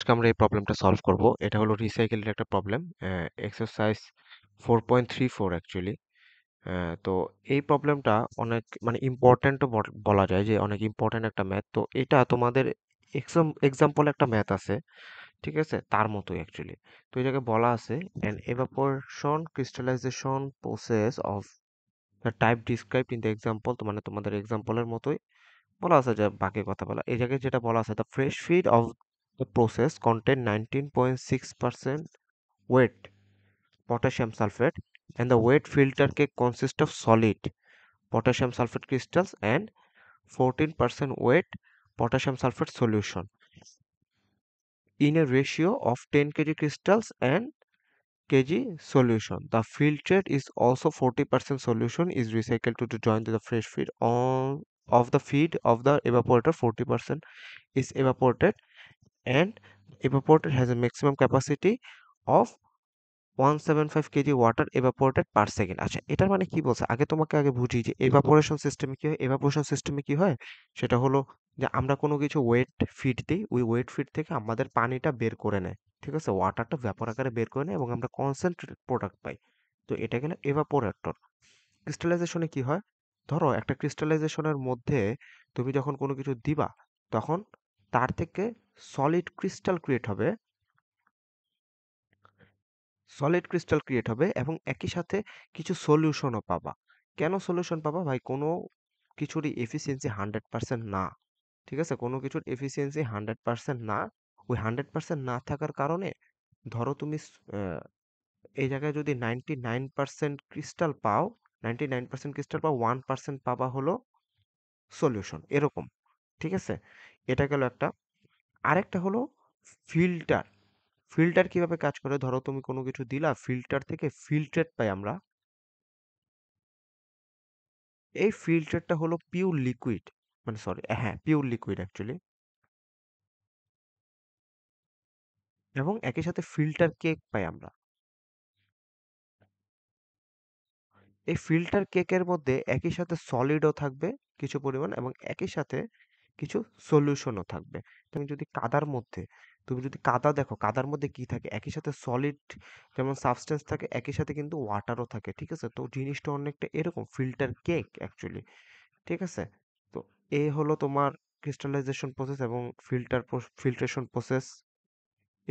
আজকে আমরা এই প্রবলেমটা সলভ করব। এটা হলো রিসাইকেলের একটা প্রবলেম, এক্সারসাইজ 4.34 অ্যাকচুয়ালি। তো এই প্রবলেমটা অনেক মানে ইম্পর্ট্যান্টও বলা যায় যে অনেক ইম্পর্ট্যান্ট একটা ম্যাথ। তো এটা তোমাদের এক্সাম্পল একটা ম্যাথ আছে, ঠিক আছে, তার মতোই অ্যাকচুয়ালি। তো এই জায়গায় বলা আছে an evaporation crystallization process of the type described in the example, তো মানে তোমাদের এক্সাম্পলের মতোই বলা আছে যে বাকি কথা বলা। এই জায়গায় যেটা বলা আছে, the fresh feed of the process contain 19.6% weight potassium sulfate and the weight filter cake consists of solid potassium sulfate crystals and 14% weight potassium sulfate solution in a ratio of 10 kg crystals and kg solution. The filtrate is also 40% solution is recycled to join to the fresh feed on of the feed of the evaporator. 40% is evaporated and evaporator has a maximum capacity of 175 KG water evaporated per second. আচ্ছা, এটার মানে কি বলছে? আগে বুঝি যে evaporation সিস্টেমে কি হয়। evaporation সিস্টেমে কি হয় সেটা হলো যে আমরা কোনো কিছু ওয়েট ফিড দিই, ওই ওয়েট ফিড থেকে আমাদের পানিটা বের করে নেয়, ঠিক আছে, ওয়াটারটা ভ্যাপর আকারে বের করে নেয় এবং আমরা কনসেন্ট্রেটেড প্রোডাক্ট পাই। তো এটা গেলে এভাপোরেটর। ক্রিস্টালাইজেশনে কি হয়, ধরো একটা ক্রিস্টালাইজেশনের মধ্যে তুমি যখন কোনো কিছু দিবা, তখন তার থেকে সলিড ক্রিস্টাল ক্রিয়েট হবে, সলিড ক্রিস্টাল ক্রিয়েট হবে এবং একই সাথে কিছু সলিউশনও পাবা। কেন সলিউশন পাবা ভাই? কোনো কিছুরই এফিসিয়েন্সি 100% না, ঠিক আছে, কোনো কিছুর এফিসিয়েন্সি 100% না। ওই 100% না থাকার কারণে ধরো তুমি এই জায়গায় যদি 99% ক্রিস্টাল পাও, 99% ক্রিস্টাল পাও, 1% পাবা হলো সলিউশন, এরকম, ঠিক আছে। এটা গেল একটা। আরেকটা হলো ফিল্টার। ফিল্টার কিভাবে কাজ করে, ধরো তুমি কোনো কিছু দিলা, ফিল্টার থেকে ফিল্ট্রেট পাই আমরা। এই ফিল্টারটা হলো পিওর লিকুইড, মানে সরি, হ্যাঁ, পিওর লিকুইড অ্যাকচুয়ালি, এবং একই সাথে ফিল্টার কেক পাই আমরা। এই ফিল্টার কেকের মধ্যে একই সাথে সলিডও থাকবে কিছু পরিমাণ এবং একই সাথে কিছু সলিউশনও থাকবে। তুমি যদি কাদার মধ্যে, তুমি যদি কাদা দেখো, কাদার মধ্যে কি থাকে, একই সাথে সলিড যেমন সাবস্টেন্স থাকে, একই সাথে কিন্তু ওয়াটারও থাকে, ঠিক আছে। তো জিনিসটা অনেকটা এরকম ফিল্টার কেক অ্যাকচুয়ালি, ঠিক আছে। তো এ হলো তোমার ক্রিস্টালাইজেশন প্রসেস এবং ফিল্ট্রেশন প্রসেস,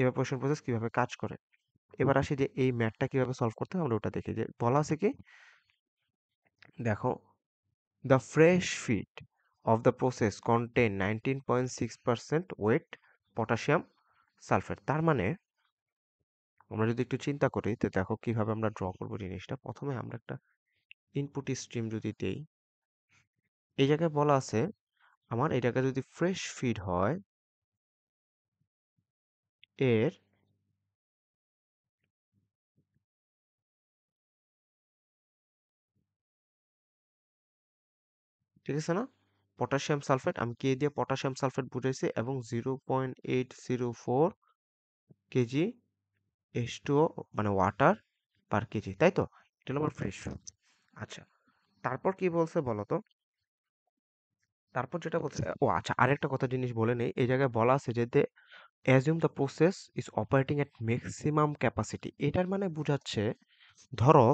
ইভাপোরেশন প্রসেস কিভাবে কাজ করে। এবার আসি যে এই ম্যাথটা কিভাবে সলভ করতে হবে, আমরা ওটা দেখি। যে বলা আছে কি, দেখো, the fresh feed of the process contain 19.6% weight potassium sulfate। তার মানে আমরা যদি একটু চিন্তা করি, তো দেখো কিভাবে আমরা ড্র করবো জিনিসটা। প্রথমে আমরা একটা ইনপুট স্ট্রিম যদি দেই, এই জায়গায় বলা আছে আমার এই জায়গায় যদি ফ্রেশ ফিড হয়, এর ঠিক আছে না, পটাশিয়াম সালফেট, আমি কে দিয়ে পটাশিয়াম সালফেট বুঝাইছি, এবং 0.804 কেজি H2O মানে ওয়াটার পার কেজি, তাই তো? এটা হলো আমার ফ্রেশ ফিড। আচ্ছা, তারপর কি বলছে বলো তো? তারপর যেটা বলছে, ও আচ্ছা, আরেকটা কথা জিনিস বলে নেই। এই জায়গায় বলা আছে যে they assume the process is operating at maximum capacity. এটার মানে বুঝাচ্ছে, ধরো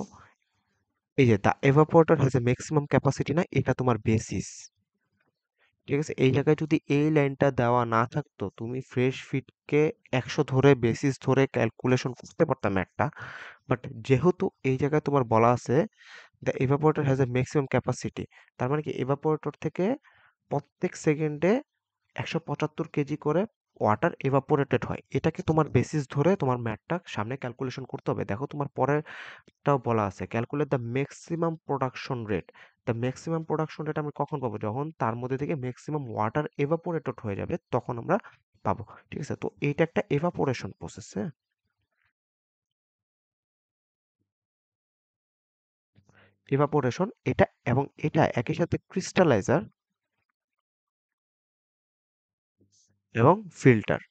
এই যে the evaporator has a maximum capacity, না, এটা তোমার বেসিস, ঠিক আছে। এই জায়গায় যদি এই লাইনটা দেওয়া না থাকতো, তুমি ফ্রেশ ফিডকে 100 ধরে বেসিস ধরে ক্যালকুলেশন করতে পারতাম একটা। বাট যেহেতু এই জায়গায় তোমার বলা আছে the evaporator has a maximum capacity, তার মানে কি এভাপোরেটর থেকে প্রত্যেক সেকেন্ডে 175 কেজি করে ওয়াটার এভাপোরেটেড হয়। এটাকে তোমার বেসিস ধরে তোমার ম্যাথটা সামনে ক্যালকুলেশন করতে হবে। দেখো তোমার পরেরটাও বলা আছে calculate the maximum production rate. The maximum production rate আমি কখন পাবো? যখন তার মধ্যে থেকে ম্যাক্সিমাম ওয়াটার এভাপোরেটেড হয়ে যাবে, তখন আমরা পাবো, ঠিক আছে। তো এইটা একটা এভাপোরেশন প্রসেস, হ্যাঁ, এভাপোরেশন এটা, এবং এটা একই সাথে ক্রিস্টালাইজার এবং ফিল্টার।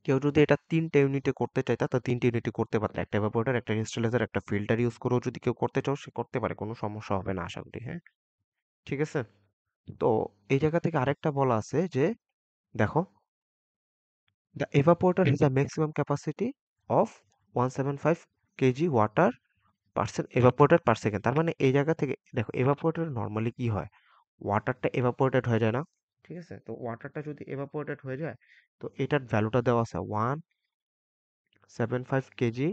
কেউ যদি এটা ৩ টা ইউনিটে করতে চায়, তা ৩ টা ইউনিটে করতে পারে। একটা evaporator, একটা ইনস্টলাইজার, একটা ফিল্টার ইউজ করেও যদি কেউ করতে চাও, সে করতে পারে, কোনো সমস্যা হবে না আশা করি, হ্যাঁ, ঠিক আছে। তো এই জায়গা থেকে আরেকটা বলা আছে যে দেখো, the evaporator has a maximum capacity of 175 KG water percent evaporated per second. তার মানে এই জায়গা থেকে দেখো evaporator নর্মালি কি হয়, ওয়াটারটা evaporated হয়ে যায় না, ঠিক আছে? তো ওয়াটারটা যদি evaporated হয়ে যায়, তো এটার ভ্যালুটা দেওয়া আছে 175 কেজি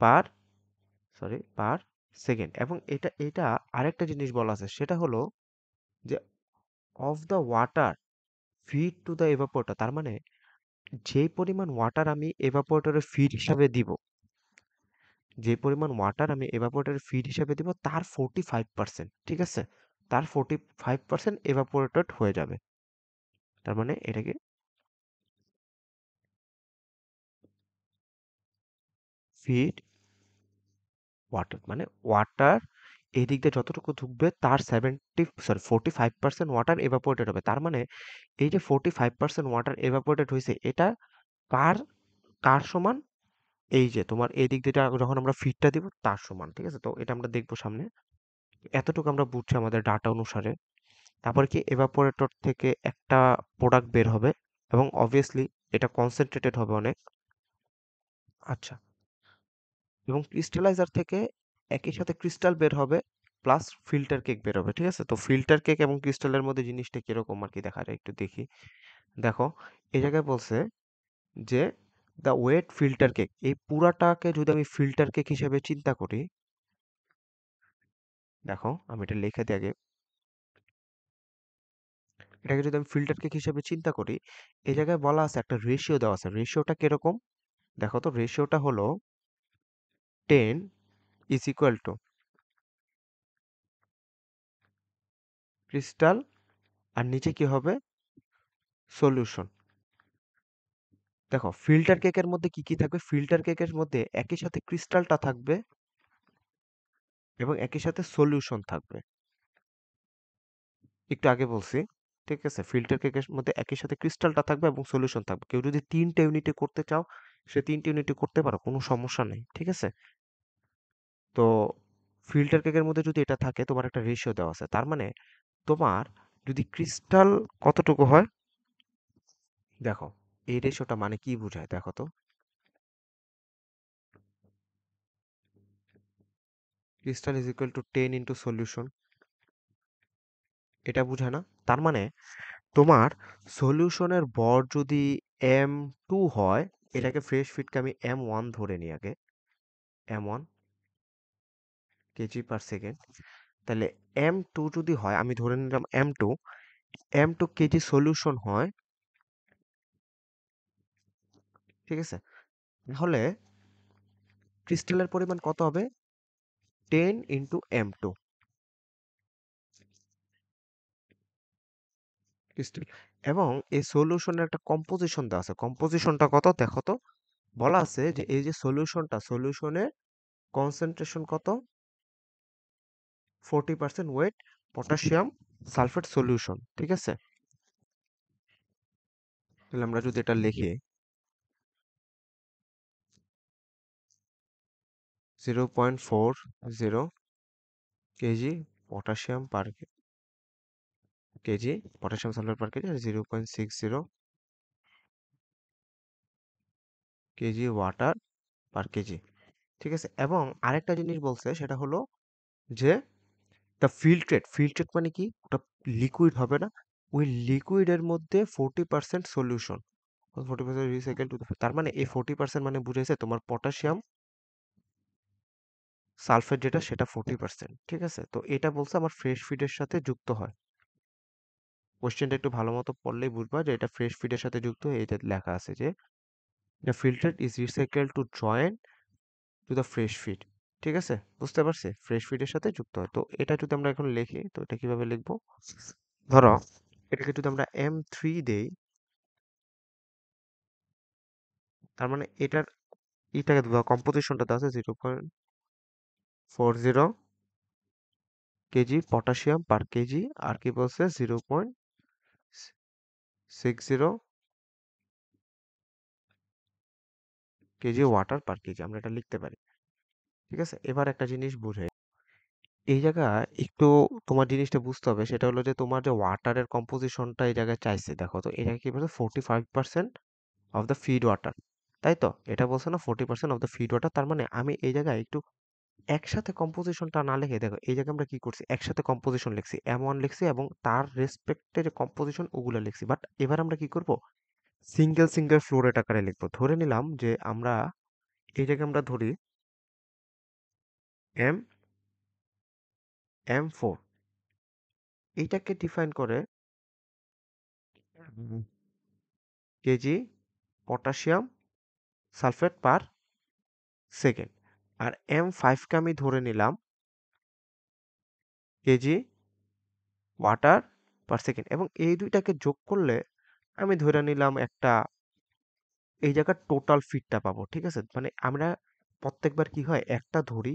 পার পার সেকেন্ড। এবং এটা আরেকটা জিনিস বলা আছে, সেটা হলো যে of the water feed to the evaporator। তার মানে যেই পরিমাণ ওয়াটার আমি evaporator ফিড হিসাবে দিব, যে পরিমাণ ওয়াটার আমি evaporator ফিড হিসাবে দিব তার 45%, ঠিক আছে, তার 45% evaporated হয়ে যাবে। তার মানে এটাকে ফিড ওয়াটার মানে ওয়াটার এই দিক দিয়ে যতটুকু ঢুকবে তার 45% ওয়াটার evaporated হবে। তার মানে এই যে 45% ওয়াটার evaporated হয়েছে, এটা কার কার সমান, এই যে তোমার এই দিক দিয়ে যখন আমরা ফিডটা দিব তার সমান, ঠিক আছে? তো এটা আমরা দেখবো সামনে। এতটুকু আমরা বুঝছি আমাদের ডাটা অনুসারে। তারপর কি এভাপোরেটর থেকে একটা প্রোডাক্ট বের হবে এবং অবভিয়াসলি এটা কনসেন্ট্রেটেড হবে অনেক। আচ্ছা, এবং ক্রিস্টালাইজার থেকে একই সাথে ক্রিস্টাল বের হবে প্লাস ফিল্টার কেক বের হবে, ঠিক আছে? তো ফিল্টার কেক এবং ক্রিস্টালের মধ্যে জিনিসটা কিরকম আর কি দেখা যায় একটু দেখি। দেখো, এই জায়গায় বলছে যে দ্য ওয়েট ফিল্টার কেক, এই পুরাটাকে যদি আমি ফিল্টার কেক হিসেবে চিন্তা করি, দেখো আমি এটা লিখে দিই আগে, এটাকে যদি আমি ফিল্টার কেক হিসেবে চিন্তা করি, এই জায়গায় বলা আছে একটা রেশিও দেওয়া আছে। রেশিওটা কিরকম দেখো তো, রেশিওটা হলো 10 ইজ ইকুয়াল টু ক্রিস্টাল, আর নিচে কি হবে, সলিউশন। দেখো ফিল্টার কেকের মধ্যে কি কি থাকবে, ফিল্টার কেকের মধ্যে একই সাথে ক্রিস্টালটা থাকবে এবং একই সাথে সলিউশন থাকবে। একটু আগে বলছি, ঠিক আছে? ফিল্টার কেকের মধ্যে একই সাথে ক্রিস্টালটা থাকবে এবং সলিউশন থাকবে। কেউ যদি 3টে ইউনিটে করতে চাও, সে 3টে ইউনিটে করতে পারো, কোনো সমস্যা নেই, ঠিক আছে? তো ফিল্টার কেকের মধ্যে যদি এটা থাকে, তোমার একটা রেশিও দেওয়া আছে। তার মানে তোমার যদি ক্রিস্টাল কতটুকু হয়, দেখো এই রেশিওটা মানে কি বোঝায় দেখো তো, crystal is equal to 10 into solution, এটা বোঝায় না? তার মানে তোমার সলিউশনের ভর যদি m2 হয়, এটাকে ফ্রেশ ফিডকে আমি m1 ধরে নিই আগে, m1 কেজি পার সেকেন্ড। তাহলে m2 যদি হয়, আমি ধরে নিলাম m2 কেজি সলিউশন হয়, ঠিক আছে? তাহলে ক্রিস্টালের পরিমাণ কত হবে, 10 ইন্টু m2 ক্রিস্টাল। এবং এই সলিউশনের একটা কম্পোজিশন দেওয়া আছে, কম্পোজিশনটা কত দেখো তো, বলা আছে যে এই যে সলিউশনের কনসেন্ট্রেশন কত, 40% ওয়েট পটাশিয়াম সালফেট সলিউশন, ঠিক আছে? তাহলে আমরা যদি এটা লিখি 0.40 কেজি পটাশিয়াম পার কেজি, পটাশিয়াম সালফেট পার কেজি, আর 0.60 কেজি ওয়াটার পার কেজি, ঠিক আছে? এবং আরেকটা জিনিস বলছে, সেটা হলো যে দ্য ফিল্ট্রেট মানে কি, ওটা লিকুইড হবে না, ওই লিকুইডের মধ্যে 40% সলিউশন, 40% রিসাইকেল টু, তার মানে এই 40% মানে বুঝেছে তোমার পটাশিয়াম সালফেট যেটা, সেটা 40%, ঠিক আছে? তো এটা বলছে আমার ফ্রেশ ফিডের সাথে যুক্ত হয়। কোশ্চেনটা একটু ভালো মতো পড়লেই বুঝবা যে এটা ফ্রেশ ফিডের সাথে যুক্ত হয়ে, এটা লেখা আছে যে the filter is recycle to join to the fresh feed, ঠিক আছে? বুঝতে পারছি, ফ্রেশ ফিডের সাথে যুক্ত হয়। তো এটা যদি আমরা এখন লিখি, তো এটা কিভাবে লিখবো, ধরো এটাকে যদি আমরা m3 দেই, তার মানে এটাকে কম্পোজিশনটা দেওয়া আছে 0.40 কেজি পটাশিয়াম পার কেজি, আর কি বলছে 0.60 কেজি ওয়াটার পার কেজি, আমরা এটা লিখতে পারি, ঠিক আছে? এবার একটা জিনিস বুঝে, এই জায়গায় একটু তোমার জিনিসটা বুঝতে হবে, সেটা হলো যে তোমার যে ওয়াটারের কম্পোজিশনটা এই জায়গায় চাইছে, দেখো তো এটা কি বলছে 45% অফ দ্য ফিড ওয়াটার, তাই তো? এটা বলছে না 40% অফ দ্য ফিড ওয়াটার, তার মানে আমি এই জায়গায় একটু একসাথে কম্পোজিশনটা না লিখে দেখো এই জায়গায় আমরা কি করছি, একসাথে কম্পোজিশন লিখছি, M1 লিখছি এবং তার রেসপেক্টে যে কম্পোজিশন ওগুলো লিখছি। বাট এবার আমরা কি করব, সিঙ্গেল সিঙ্গেল ফ্লো রেট আকারে লিখবো। ধরে নিলাম যে আমরা এই জায়গায় আমরা ধরি এম M4, এইটাকে ডিফাইন করে KG potassium sulphate per second. আর M5কে আমি ধরে নিলাম কেজি ওয়াটার পার সেকেন্ড, এবং এই দুইটাকে যোগ করলে আমি ধরে নিলাম একটা এই জায়গার টোটাল ফিটটা পাবো। ঠিক আছে, মানে আমরা প্রত্যেকবার কি হয় একটা ধরি,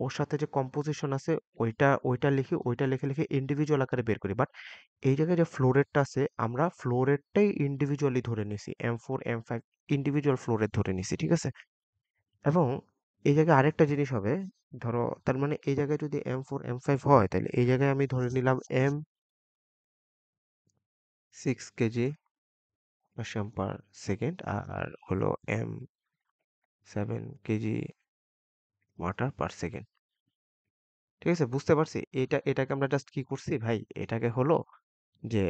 ওর সাথে যে কম্পোজিশন আছে ওইটা ওইটা লিখি, ওইটা লিখে লিখে ইন্ডিভিজুয়াল আকারে বের করি। বাট এই জায়গায় যে ফ্লো রেটটা আছে আমরা ফ্লো রেটটাই ইন্ডিভিজুয়ালি ধরে নিছি, M4 M5 individual flow rate ধরে নিছি। ঠিক আছে, এবং এই জায়গায় আরেকটা জিনিস হবে, ধরো তার মানে এই জায়গায় যদি M4 M5 হয় তাহলে এই জায়গায় আমি ধরে নিলাম M6 KG potassium per second, আর হলো M7 KG water per second. ঠিক আছে, বুঝতে পারছি। এটাকে আমরা জাস্ট কি করছি ভাই, এটাকে হলো যে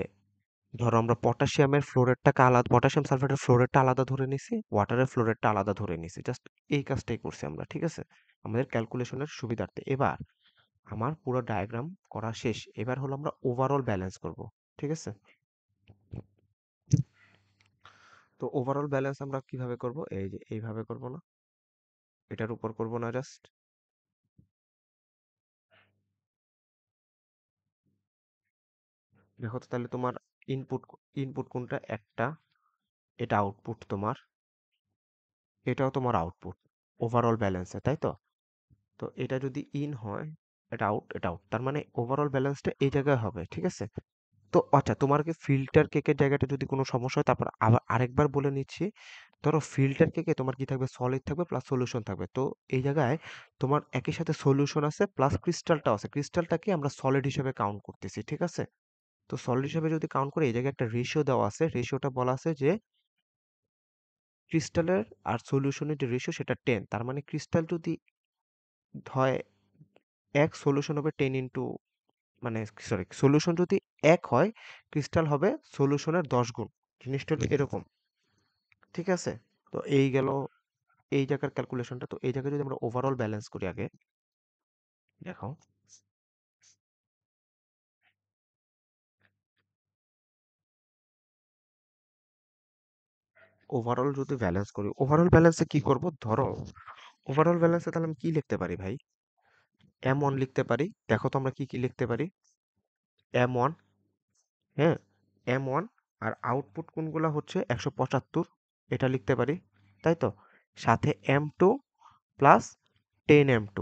ধরো আমরা পটাশিয়ামের ফ্লোরেটটাকে আলাদা, পটাশিয়াম সালফেটের ফ্লোরেটটা আলাদা ধরে নিছি, ওয়াটারের ফ্লোরেটটা আলাদা ধরে নিছি, জাস্ট এই কাজটাই করছি আমরা। ঠিক আছে, আমাদের ক্যালকুলেশনের সুবিধার্থে। এবার আমার পুরো ডায়াগ্রাম করা শেষ, এবার হলো আমরা ওভারঅল ব্যালেন্স করব। ঠিক আছে, তো ওভারঅল ব্যালেন্স আমরা কিভাবে করব, এই যে এইভাবে করব না, এটার উপর করব না, জাস্ট দেখো তো তাহলে তোমার ইনপুট ইনপুট কোনটা, একটা, এটা আউটপুট তোমার, এটাও তোমার আউটপুট ওভারঅল ব্যালেন্সে, তাই তো? তো এটা যদি ইন হয়, এটা আউট, এটা আউট, তার মানে ওভারঅল ব্যালেন্সটা এই জায়গায় হবে। ঠিক আছে, তো আচ্ছা তোমার কি ফিল্টার কেকের জায়গাটা যদি কোনো সমস্যা হয়, তারপর আবার আরেকবার বলে নিচ্ছি, ধরো ফিল্টার কেকে তোমার কি থাকবে, সলিড থাকবে প্লাস সলিউশন থাকবে। তো এই জায়গায় তোমার একই সাথে সলিউশন আছে প্লাস ক্রিস্টালটাও আছে, ক্রিস্টালটাকে আমরা সলিড হিসেবে কাউন্ট করতেছি। ঠিক আছে, তো সলিড হিসেবে যদি কাউন্ট করি এই জায়গায় একটা রেশিও দেওয়া আছে, রেশিওটা বলা আছে যে ক্রিস্টালের আর সলিউশনের যে রেশিও সেটা 10, তার মানে ক্রিস্টাল যদি হয় এক, সলিউশন হবে 10 ইন্টু, মানে সরি সলিউশন যদি এক হয় ক্রিস্টাল হবে সলিউশনের 10 গুণ, জিনিসটা হলো এরকম। ঠিক আছে, তো এই গেল এই জায়গার ক্যালকুলেশনটা। তো এই জায়গায় যদি আমরা ওভারঅল ব্যালেন্স করি আগে, দেখো ওভারঅল যদি ব্যালেন্স করি, ওভারঅল ব্যালেন্সে কি করব, ধরো ওভারঅল ব্যালেন্সে তাহলে আমি কি লিখতে পারি ভাই, M1 লিখতে পারি। দেখো তো আমরা কি কি লিখতে পারি, M1, হ্যাঁ, M1, আর আউটপুট কোনগুলা হচ্ছে 175, এটা লিখতে পারি, তাই তো? সাথে M2 প্লাস 10 M2,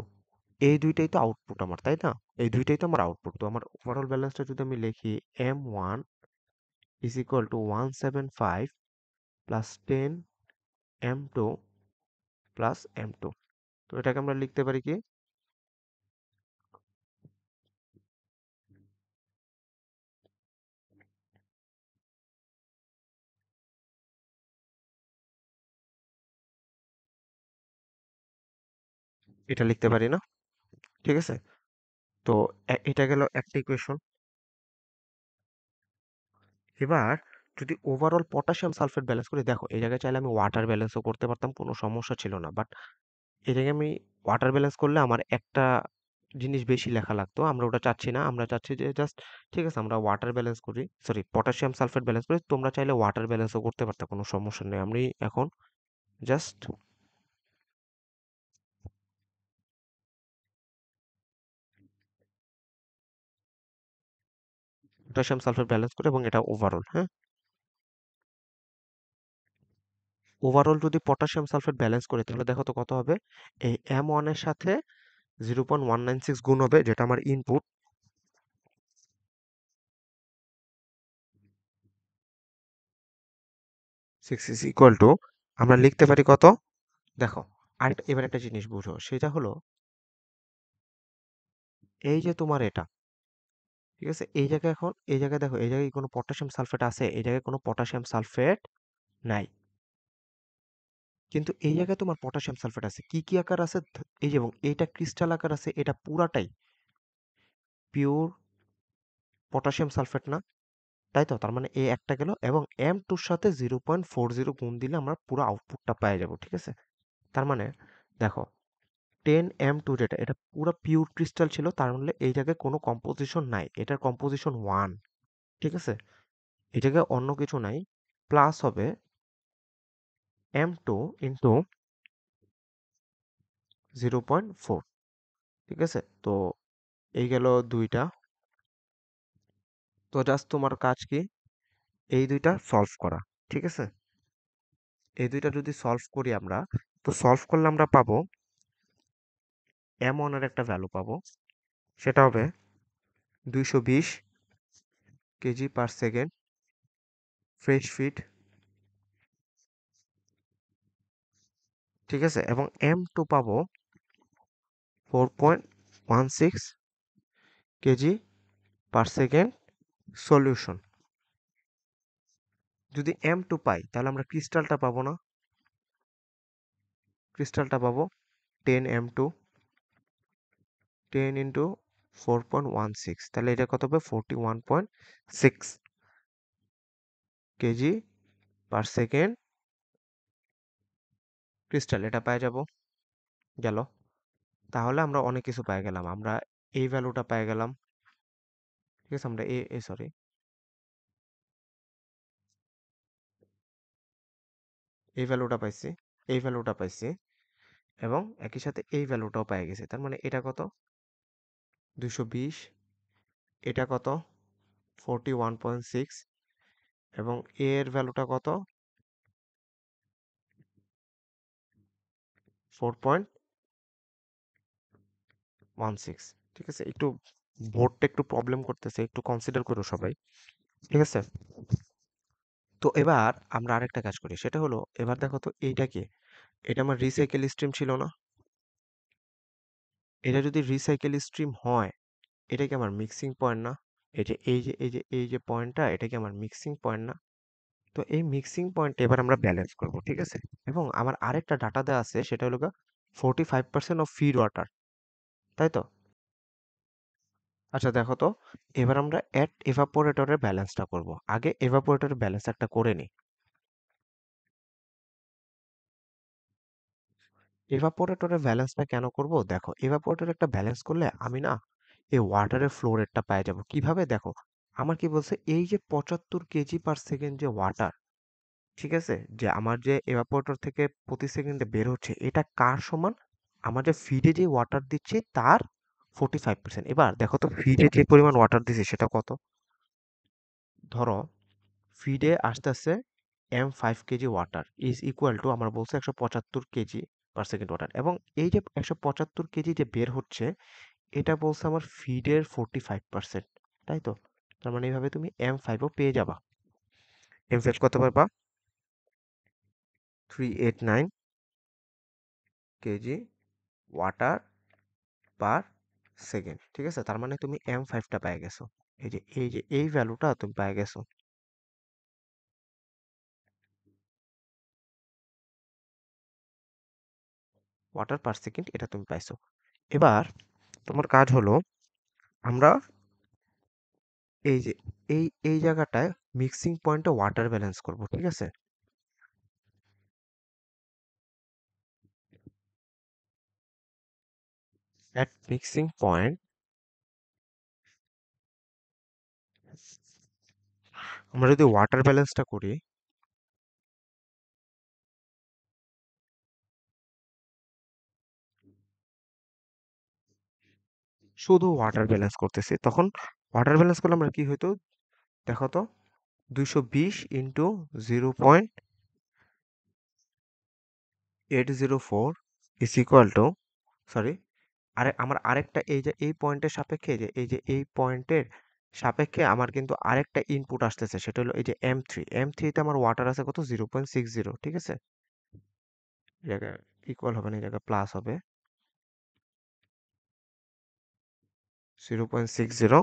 এই দুইটাই তো আউটপুট আমার, তাই না? এই দুইটাই তো আমার আউটপুট। তো আমার ওভারঅল ব্যালেন্সটা যদি আমি লিখি, M1 is equal to 175 plus 10 M2 plus M2, তো এটাকে আমরা লিখতে পারি কি, এটা লিখতে পারি না? ঠিক আছে, তো এটা গেল একটা ইকুয়েশন। এবার যদি ওভারঅল পটাশিয়াম সালফেট ব্যালেন্স করি, দেখো এই জায়গায় চাইলে আমি ওয়াটার ব্যালেন্সও করতে পারতাম, কোনো সমস্যা ছিল না। বাট এই জায়গায় আমি ওয়াটার ব্যালেন্স করলে আমার একটা জিনিস বেশি লেখা লাগতো, আমরা ওটা চাচ্ছি না। আমরা চাচ্ছি যে জাস্ট, ঠিক আছে, আমরা ওয়াটার ব্যালেন্স করি, সরি পটাশিয়াম সালফেট ব্যালেন্স করি। তোমরা চাইলে ওয়াটার ব্যালেন্সও করতে পারতো, কোনো সমস্যা নেই। আমি এখন জাস্ট পটাশিয়াম সালফেট ব্যালেন্স করি এবং এটা ওভারঅল, হ্যাঁ, ওভারঅল যদি পটাশিয়াম সালফেট ব্যালেন্স করি তাহলে দেখো তো কত হবে, এই M1 এর সাথে 0.196 গুণ হবে, যেটা আমার ইনপুট, 6 ইজ ইকুয়াল টু, আমরা লিখতে পারি কত, দেখো আরেকটা, এবার একটা জিনিস বুঝো, সেটা হলো এই যে তোমার এটা, ঠিক আছে, এই জায়গায় এখন এই জায়গায় দেখো এই জায়গায় কোনো পটাশিয়াম সালফেট আছে, এই জায়গায় কোনো পটাশিয়াম সালফেট নাই। কিন্তু এই জায়গায় তোমার পটাশিয়াম সালফেট আছে, কি কি আকার আছে, এই যে, এবং এইটা ক্রিস্টাল আকার আছে, এটা পুরাটাই পিওর পটাশিয়াম সালফেট না, তাই তো? তার মানে এই একটা গেল, এবং M2 সাথে 0.40 গুণ দিলে আমরা পুরো আউটপুটটা পেয়ে যাব, ঠিক আছে? তার মানে দেখো, 10M2 যেটা, এটা পুরো পিওর ক্রিস্টাল ছিল, তার মানে এই জায়গায় কোনো কম্পোজিশন নাই, এটার কম্পোজিশন 1, ঠিক আছে? এই জায়গায় অন্য কিছু নাই, প্লাস হবে M2 ইন্টু 0.4, ঠিক আছে? তো এই গেল দুইটা। তো জাস্ট তোমার কাজ কি, এই দুইটা সলভ করা, ঠিক আছে? এই দুইটা যদি সলভ করি আমরা, তো সলভ করলে আমরা পাবো M1 এর একটা ভ্যালু পাবো, সেটা হবে 220 KG per second fresh feed, ঠিক আছে? এবং M2 পাবো 4.16 কেজি পার সেকেন্ড সলিউশন। যদি M2 পাই, তাহলে আমরা ক্রিস্টালটা পাবো না, ক্রিস্টালটা পাবো 10M2, 10 ইন্টু 4.16, তাহলে এটা কত হবে 41.6 কেজি পার সেকেন্ড ক্রিস্টাল, এটা পাই যাব, গেল। তাহলে আমরা অনেক কিছু পেয়ে গেলাম, আমরা এই ভ্যালুটা পেয়ে গেলাম, ঠিক আছে? আমরা সরি, এই ভ্যালুটা পাইছি, এই ভ্যালুটা পাইছি, এবং একই সাথে এই ভ্যালুটাও পেয়ে গেছি। তার মানে এটা কত 220, এটা কত 41.6, এবং এর ভ্যালুটা কত 4.16, ঠিক আছে? একটু বোর্ডটা একটু প্রবলেম করতেছে, একটু কনসিডার করো সবাই, ঠিক আছে? তো এবার আমরা আরেকটা কাজ করি, সেটা হলো, এবার দেখো তো এইটা কি, এটা আমার রিসাইকেল স্ট্রিম ছিল না? এটা যদি রিসাইকেল স্ট্রিম হয়, এটা কি আমার মিক্সিং পয়েন্ট না? এই যে পয়েন্টটা, এটা কি আমার মিক্সিং পয়েন্ট না? তো এই মিক্সিং পয়েন্ট এবার আমরা ব্যালেন্স করব, ঠিক আছে? এবং আমার আরেকটা ডাটা দেওয়া আছে, সেটা হলো 45% অফ ফিড ওয়াটার, তাই তো? আচ্ছা দেখো তো, এবার আমরা অ্যাট এভাপোরেটরের ব্যালেন্সটা করব, আগে এভাপোরেটরের ব্যালেন্স একটা করে নিই। এভাপোরেটরের ব্যালেন্সটা কেন করব, দেখো, এভাপোরেটর একটা ব্যালেন্স করলে আমি না এই ওয়াটারের ফ্লো রেটটা পেয়ে যাব, কিভাবে দেখো, আমার কি বলছে, এই যে 75 কেজি পার সেকেন্ড যে ওয়াটার, ঠিক আছে, যে আমার যে এভাপোরেটর থেকে প্রতি সেকেন্ডে বের হচ্ছে, এটা কার সমান, আমার যে ফিডে যে ওয়াটার দিচ্ছি তার 45%। এবার দেখো তো, ফিডে যে পরিমাণ ওয়াটার দিচ্ছে সেটা কত, ধরো ফিডে আসতেছে M5 KG water is equal to, আমার বলছে 175 কেজি পার সেকেন্ড ওয়াটার, এবং এই যে 175 কেজি যে বের হচ্ছে, এটা বলছে আমার ফিডের 45%, তাই তো? তার মানে এইভাবে তুমি M5ও পেয়ে যাবা। M5 কত পারবা, 389 কেজি ওয়াটার পার সেকেন্ড, ঠিক আছে? তার মানে তুমি M5টা পেয়ে গেছো, এই যে এই ভ্যালুটা তুমি পেয়ে গেছো, ওয়াটার পার সেকেন্ড, এটা তুমি পাইছো। এবার তোমার কাজ হলো, আমরা এই যে এই জায়গাটায় মিক্সিং পয়েন্টে ওয়াটার ব্যালেন্স করব, ঠিক আছে? অ্যাট মিক্সিং পয়েন্ট আমরা যদি ওয়াটার ব্যালেন্সটা করি, শুধু ওয়াটার ব্যালেন্স করতেছি, তখন ওয়াটার ব্যালেন্স করলে আমরা কি হইতো, দেখো তো, 220 into 0.804 is equal to, sorry, আমার আরেকটা, এই যে এই পয়েন্টের সাপেক্ষে, এই পয়েন্টের সাপেক্ষে আমার কিন্তু আরেকটা ইনপুট আসতেছে, সেটা হলো এই যে M3 তে আমার ওয়াটার আছে কত 0.60, ঠিক আছে? এই জায়গায় ইকুয়াল হবে না, এই জায়গায় প্লাস হবে 0.60,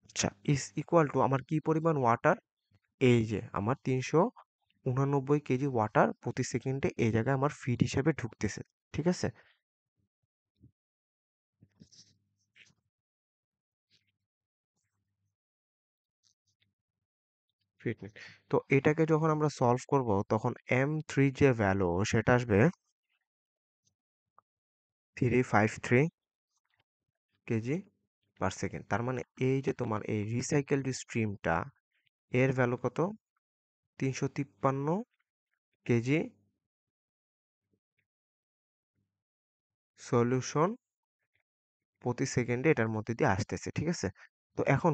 আচ্ছা, ইজ ইকুয়াল টু আমার কি পরিমাণ ওয়াটার, এই যে আমার 300 389 কেজি ওয়াটার প্রতি সেকেন্ডে এই জায়গায় আমার ফিড হিসেবে ঢুকতেছে। ঠিক আছে? Feed minute. তো এটাকে যখন আমরা সলভ করব তখন M3 যে ভ্যালু সেটা আসবে 353 কেজি পার সেকেন্ড। তার মানে এই যে তোমার এই রিসাইকেলড স্ট্রিমটা এর ভ্যালু কত? 353 কেজি সলিউশন প্রতি সেকেন্ডে এটার মধ্যে দিয়ে আসতেছে। ঠিক আছে? তো এখন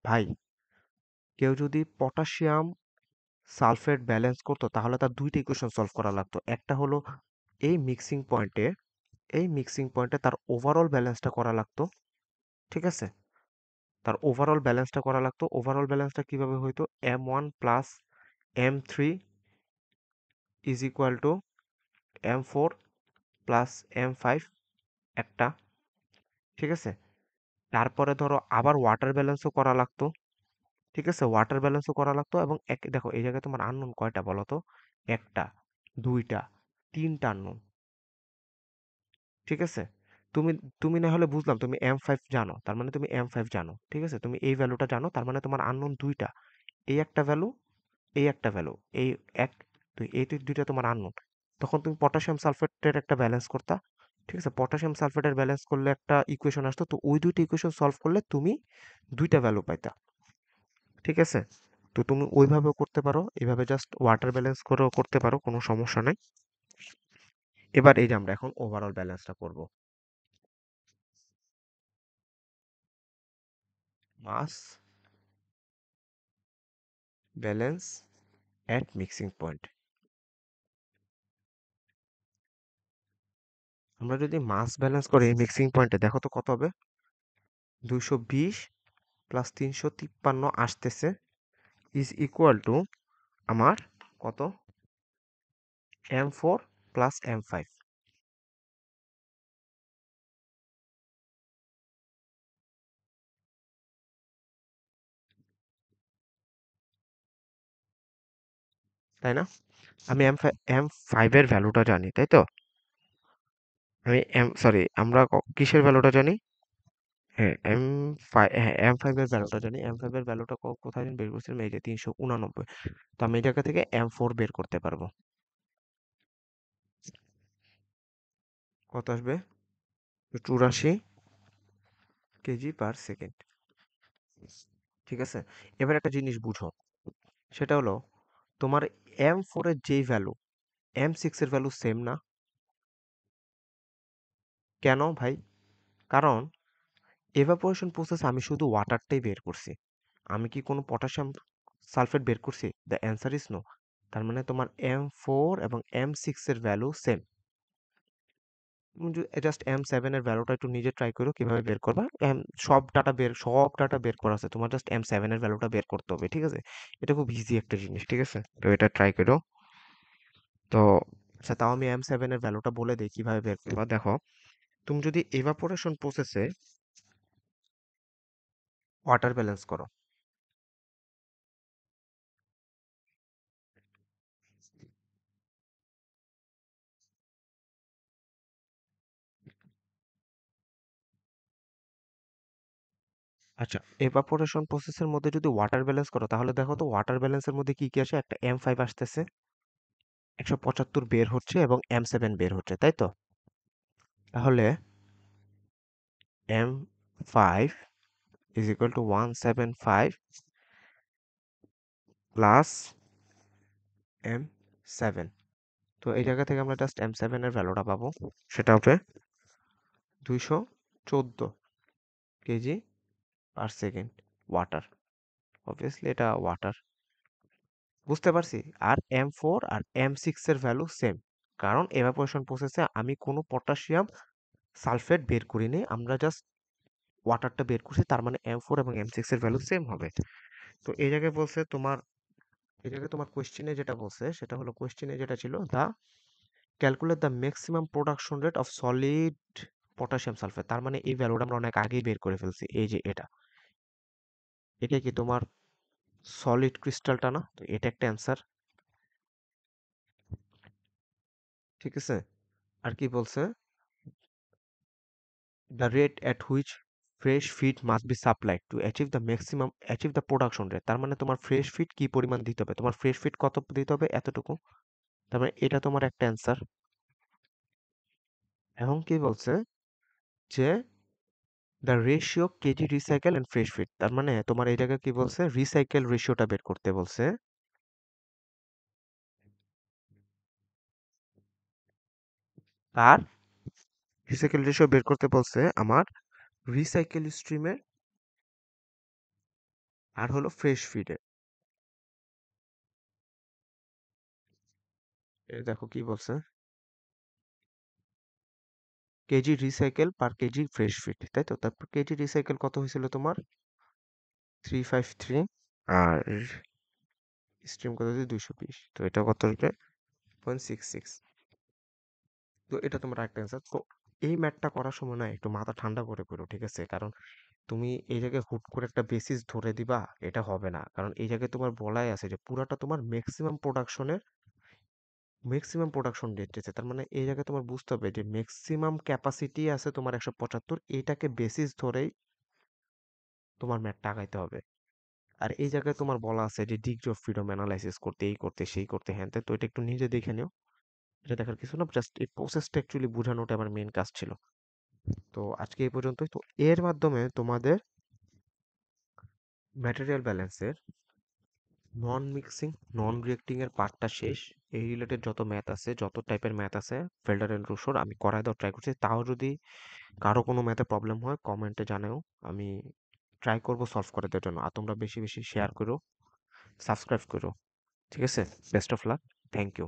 ভাই কেউ যদি পটাশিয়াম সালফেট ব্যালেন্স করতো তাহলে তার দুইটা ইকুয়েশন সলভ করা লাগতো। একটা হলো এই মিক্সিং পয়েন্টে তার ওভারঅল ব্যালেন্সটা করা লাগতো। ঠিক আছে? তার ওভারঅল ব্যালেন্সটা করা লাগতো। ওভারঅল ব্যালেন্সটা কিভাবে হইতো? M1 plus M3 is equal to M4 plus M5 একটা। ঠিক আছে? তারপরে ধরো আবার ওয়াটার ব্যালেন্সও করা লাগতো। ঠিক আছে? ওয়াটার ব্যালেন্সও করা লাগতো এবং দেখো এই জায়গায় তোমার আননোন কয়টা বলো তো? একটা, দুইটা, তিনটা আননোন। ঠিক আছে? তুমি তুমি না হলে বুঝলাম তুমি M5 জানো। তার মানে তুমি M5 জানো। ঠিক আছে? তুমি এই ভ্যালুটা জানো। তার মানে তোমার আননোন দুইটা। এই একটা ভ্যালু, এই একটা ভ্যালু। এই এক, দুই, এই দুইটা তোমার আননোন। তখন তুমি পটাশিয়াম সালফেটের একটা ব্যালেন্স করতা। ঠিক আছে? পটাশিয়াম সালফেটের ব্যালেন্স করলে একটা ইকুয়েশন আসতো। তো ওই দুইটা ইকুয়েশন সলভ করলে তুমি দুইটা ভ্যালু পাইতা। ঠিক আছে? তো তুমি ওইভাবেও করতে পারো। এভাবে জাস্ট ওয়াটার ব্যালেন্স করেও করতে পারো। কোনো সমস্যা নাই। এবার এই যে আমরা এখন ওভারঅল ব্যালেন্সটা করব। মাস ব্যালেন্স এট মিক্সিং পয়েন্ট। আমরা যদি মাস ব্যালেন্স করি মিক্সিং পয়েন্টে দেখো তো কত হবে? 220 প্লাস 353 আসতেছে ইজ ইকুয়াল টু আমার কত? M4 plus M5। তাই না? আমি M5 এর ভ্যালুটা জানি, তাই তো? আমরা কিসের ভ্যালুটা জানি? হ্যাঁ, M5 এর ভ্যালুটা জানি। M5 এর ভ্যালুটা কোথায় বের করছিলাম? এই যে 389। তো আমি এই জায়গা থেকে M4 বের করতে পারবো। কত আসবে? 84 কেজি পার সেকেন্ড। ঠিক আছে? এবার একটা জিনিস বুঝো। সেটা হলো তোমার M4 এর যেই ভ্যালু M6 এর ভ্যালু সেম না? কেন ভাই? কারণ এভাপোরেশন প্রসেস আমি শুধু ওয়াটারটাই বের করছি। আমি কি কোনো পটাশিয়াম সালফেট বের করছি? The answer is no. তার মানে তোমার M4 এবং M6 এর ভ্যালু সেম। তুমি জাস্ট M7 এর ভ্যালুটা একটু নিজে ট্রাই করো কিভাবে বের করবা। সব ডাটা বের করা আছে। তোমার জাস্ট M7 এর ভ্যালুটা বের করতে হবে। ঠিক আছে? এটা খুব ইজি একটা জিনিস। ঠিক আছে? তো এটা ট্রাই করো। তো আচ্ছা, তাও আমি M7 এর ভ্যালুটা বলে দেই কিভাবে বের করবা। দেখো, তুমি যদি এভাপোরেশন প্রসেসে ওয়াটার ব্যালেন্স করো। আচ্ছা, এভাপোরেশন প্রসেসের মধ্যে যদি ওয়াটার ব্যালেন্স করো তাহলে দেখো তো ওয়াটার ব্যালেন্সের মধ্যে কি কি আসে? একটা M5 আসতেছে, 175 বের হচ্ছে এবং M7 বের হচ্ছে, তাই তো? তাহলে M5 is equal to 175 plus M7। তো এই জায়গা থেকে আমরা জাস্ট M7 এর ভ্যালুটা পাবো। সেটা হবে 214 KG per second water. Obviously এটা ওয়াটার। বুঝতে পারছি। আর M4 আর M6 এর ভ্যালু সেম। কারণ এভাপোরেশন প্রসেসে আমি কোনো পটাশিয়াম সালফেট বের করিনি। আমরা জাস্ট ওয়াটারটা বের করছি। তার মানে M4 এবং M6 এর ভ্যালু সেম হবে। তো এই জায়গায় তোমার কোয়েশ্চেনে যেটা বলছে সেটা হলো কোয়েশ্চেনে যেটা ছিল calculate the maximum production rate of solid potassium sulphate. তার মানে এই ভ্যালুটা আমরা অনেক আগেই বের করে ফেলছি। এই যে এটা কি তোমার সলিড ক্রিস্টালটা না? তো এটা একটা অ্যান্সার। ঠিক আছে? আর কি বলছে? The rate at which fresh feed must be supplied to achieve the production rate। তার মানে তোমার ফ্রেশ ফিড কি পরিমাণ দিতে হবে? তোমার ফ্রেশ ফিড কত দিতে হবে? এতটুকু। তার মানে এটা তোমার একটা অ্যান্সার। এখন কি বলছে? যে the ratio KG recycle and fresh feed. তার মানে তোমার এই জায়গায় কি বলছে? রিসাইকেল রেশিওটা বের করতে বলছে। আর রিসাইকেল রেশিও বের করতে বলছে আমার রিসাইকেল স্ট্রিমের আর হলো ফ্রেশ ফিডের। এই দেখো কি বলছে? কেজি রিসাইকেল পার কেজি ফ্রেশ ফিড, তাই তো? তারপর কেজি রিসাইকেল কত হয়েছিল তোমার? 353। আর স্ট্রিম কত হচ্ছে? 220। তো এটা কত হবে? 0.66। তো এটা তোমার একটা অ্যান্সার। তো এই ম্যাথটা করার সময় না একটু মাথা ঠান্ডা করে করো, ঠিক আছে? কারণ তুমি এই জায়গায় হুট করে একটা বেসিস ধরে দিবা, এটা হবে না। কারণ এই জায়গায় তোমার বলাই আছে যে পুরাটা তোমার ম্যাক্সিমাম প্রোডাকশন রেট আছে। তার মানে এই জায়গায় তোমার বুঝতে হবে যে ম্যাক্সিমাম ক্যাপাসিটি আছে তোমার 175, এইটাকে বেসিস ধরেই তোমার ম্যাথটা আগাইতে হবে। আর এই জায়গায় তোমার বলা আছে যে ডিগ্রি অফ ফ্রিডম অ্যানালাইসিস করতে, এই করতে, সেই করতে, হ্যান ত্যান। তো এটা একটু নিজে দেখে নিও। এটা দেখার কিছু না, জাস্ট এই প্রসেসটা অ্যাকচুয়ালি বোঝানোটা আমার মেইন কাজ ছিল। তো আজকে এই পর্যন্তই। তো এর মাধ্যমে তোমাদের ম্যাটেরিয়াল ব্যালেন্সের নন মিক্সিং, নন রিয়েক্টিং এর পার্টটা শেষ। এই রিলেটেড যত ম্যাথ আছে, যত টাইপের ম্যাথ আছে ফেল্ডার এন্ড রুশোর, আমি করায় দেওয়ার ট্রাই করছি। তাও যদি কারো কোনো ম্যাথে প্রবলেম হয় কমেন্টে জানাও, আমি ট্রাই করব সলভ করে দেওয়ার জন্য। আর তোমরা বেশি বেশি শেয়ার করো, সাবস্ক্রাইব করো। ঠিক আছে? Best of luck. Thank you.